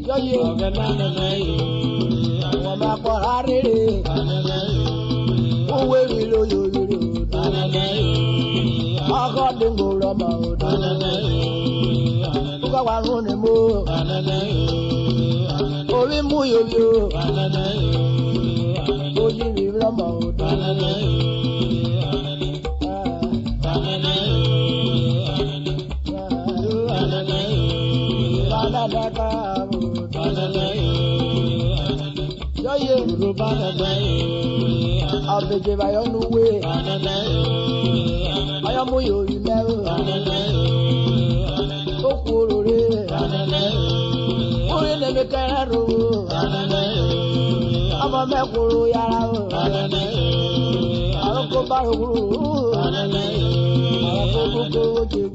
Yo yo, Wama Korari, Uwe Rilo Yo, Agadingo Rama, Ugawarone Mo, Ovi Muyo, Oji Rama, I'll be given my own way. I am you, you never. So cool, never can do. I'm a Makuru Yarao. I don't go back. I don't go to